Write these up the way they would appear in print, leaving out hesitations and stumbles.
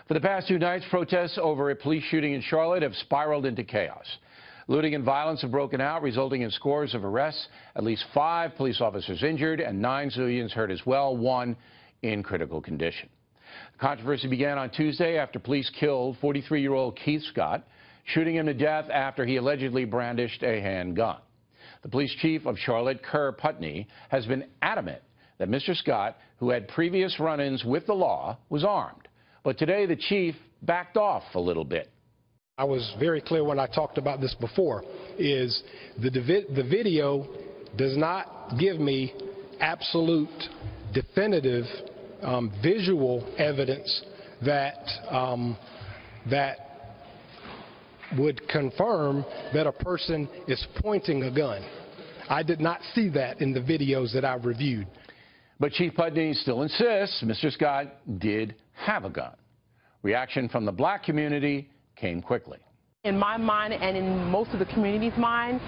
For the past 2 nights, protests over a police shooting in Charlotte have spiraled into chaos. Looting and violence have broken out, resulting in scores of arrests, at least 5 police officers injured and 9 civilians hurt as well, 1 in critical condition. The controversy began on Tuesday after police killed 43-year-old Keith Scott, shooting him to death after he allegedly brandished a handgun. The police chief of Charlotte, Kerr Putney, has been adamant that Mr. Scott, who had previous run-ins with the law, was armed. But today the chief backed off a little bit. I was very clear when I talked about this before, is the video does not give me absolute, definitive, visual evidence that would confirm that a person is pointing a gun. I did not see that in the videos that I reviewed. But Chief Putney still insists Mr. Scott did have a gun. Reaction from the black community came quickly. In my mind and in most of the community's mind,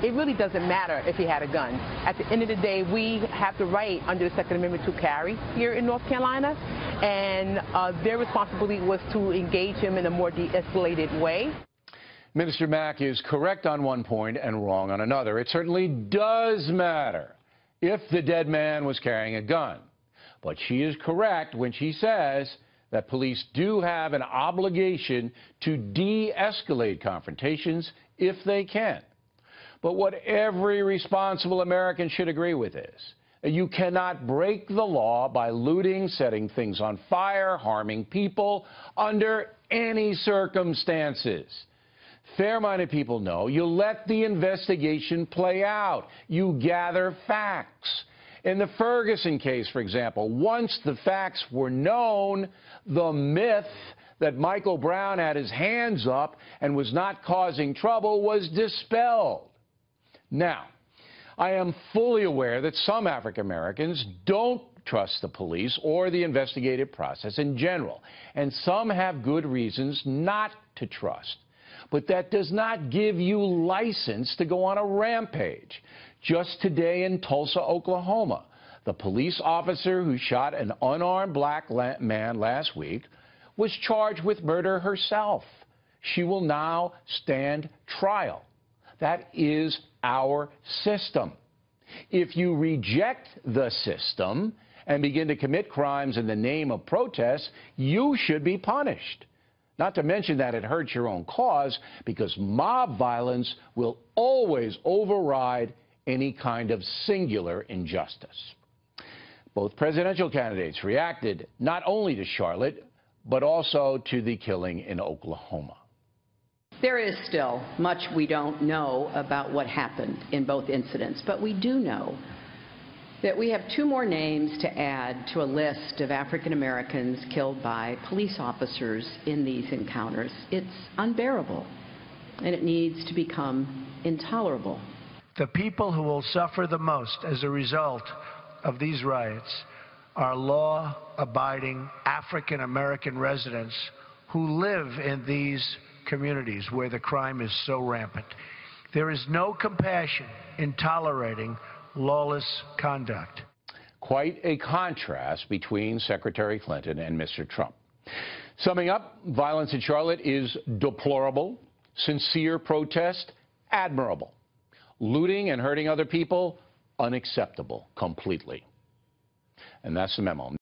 it really doesn't matter if he had a gun. At the end of the day, we have the right under the Second Amendment to carry here in North Carolina, and their responsibility was to engage him in a more de-escalated way. Minister Mack is correct on one point and wrong on another. It certainly does matter if the dead man was carrying a gun. But she is correct when she says that police do have an obligation to de-escalate confrontations if they can. But what every responsible American should agree with is that you cannot break the law by looting, setting things on fire, harming people under any circumstances. Fair-minded people know you let the investigation play out. You gather facts. In the Ferguson case, for example, once the facts were known, the myth that Michael Brown had his hands up and was not causing trouble was dispelled. Now, I am fully aware that some African Americans don't trust the police or the investigative process in general, and some have good reasons not to trust. But that does not give you license to go on a rampage. Just today in Tulsa, Oklahoma, the police officer who shot an unarmed black man last week was charged with murder herself. She will now stand trial. That is our system. If you reject the system and begin to commit crimes in the name of protest, you should be punished. Not to mention that it hurts your own cause, because mob violence will always override any kind of singular injustice. Both presidential candidates reacted not only to Charlotte, but also to the killing in Oklahoma. There is still much we don't know about what happened in both incidents, but we do know that we have 2 more names to add to a list of African Americans killed by police officers in these encounters. It's unbearable, and it needs to become intolerable. The people who will suffer the most as a result of these riots are law-abiding African American residents who live in these communities where the crime is so rampant. There is no compassion in tolerating lawless conduct. Quite a contrast between Secretary Clinton and Mr. Trump. Summing up, violence in Charlotte is deplorable, sincere protest, admirable. Looting and hurting other people, unacceptable completely. And that's the memo.